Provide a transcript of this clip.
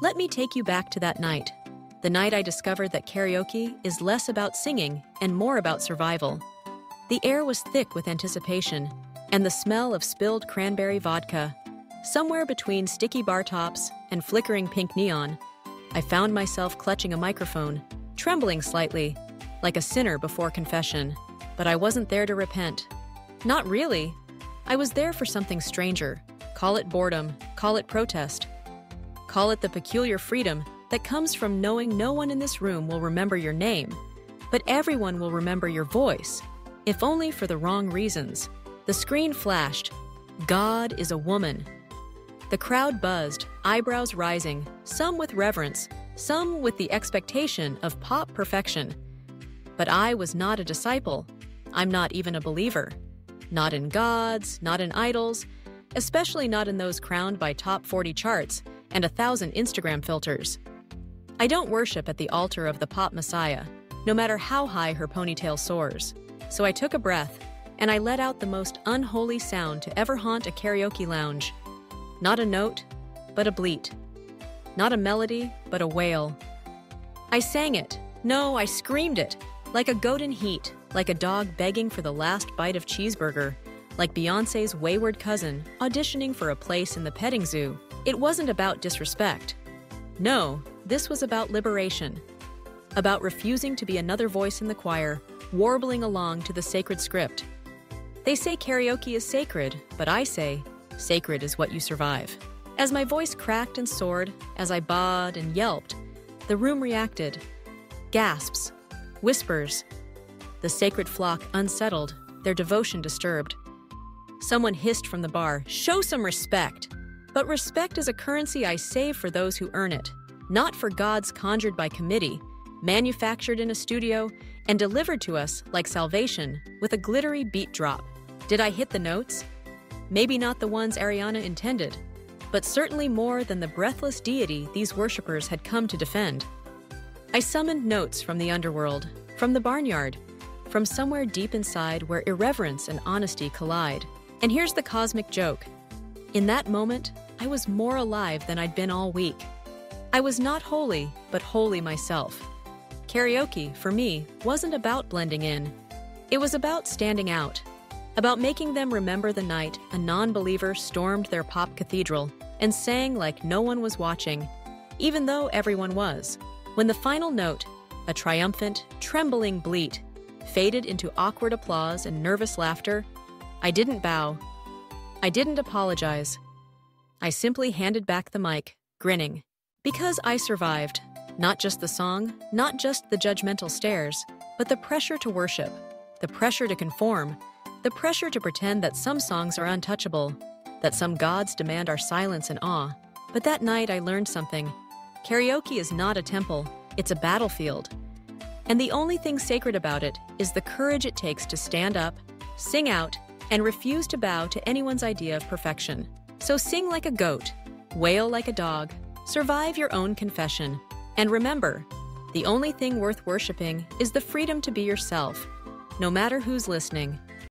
Let me take you back to that night. The night I discovered that karaoke is less about singing and more about survival. The air was thick with anticipation, and the smell of spilled cranberry vodka. Somewhere between sticky bar tops and flickering pink neon, I found myself clutching a microphone, trembling slightly, like a sinner before confession. But I wasn't there to repent. Not really. I was there for something stranger. Call it boredom, call it protest. Call it the peculiar freedom that comes from knowing no one in this room will remember your name, but everyone will remember your voice, if only for the wrong reasons. The screen flashed. God is a woman. The crowd buzzed, eyebrows rising, some with reverence, some with the expectation of pop perfection. But I was not a disciple. I'm not even a believer. Not in gods, not in idols, especially not in those crowned by top 40 charts and 1,000 Instagram filters. I don't worship at the altar of the pop messiah, no matter how high her ponytail soars. So I took a breath, and I let out the most unholy sound to ever haunt a karaoke lounge. Not a note, but a bleat. Not a melody, but a wail. I sang it. No, I screamed it. Like a goat in heat, like a dog begging for the last bite of cheeseburger, like Beyoncé's wayward cousin auditioning for a place in the petting zoo. It wasn't about disrespect. No, this was about liberation. About refusing to be another voice in the choir, warbling along to the sacred script. They say karaoke is sacred, but I say, sacred is what you survive. As my voice cracked and soared, as I bawed and yelped, the room reacted. Gasps, whispers. The sacred flock unsettled, their devotion disturbed. Someone hissed from the bar, "Show some respect!" But respect is a currency I save for those who earn it, not for gods conjured by committee, manufactured in a studio, and delivered to us like salvation with a glittery beat drop. Did I hit the notes? Maybe not the ones Ariana intended, but certainly more than the breathless deity these worshippers had come to defend. I summoned notes from the underworld, from the barnyard, from somewhere deep inside where irreverence and honesty collide. And here's the cosmic joke. In that moment, I was more alive than I'd been all week. I was not holy, but wholly myself. Karaoke, for me, wasn't about blending in. It was about standing out, about making them remember the night a non-believer stormed their pop cathedral and sang like no one was watching, even though everyone was. When the final note, a triumphant, trembling bleat, faded into awkward applause and nervous laughter, I didn't bow. I didn't apologize. I simply handed back the mic, grinning. Because I survived. Not just the song, not just the judgmental stares, but the pressure to worship, the pressure to conform, the pressure to pretend that some songs are untouchable, that some gods demand our silence and awe. But that night I learned something. Karaoke is not a temple, it's a battlefield. And the only thing sacred about it is the courage it takes to stand up, sing out, and refuse to bow to anyone's idea of perfection. So sing like a goat, wail like a dog, survive your own confession. And remember, the only thing worth worshiping is the freedom to be yourself, no matter who's listening.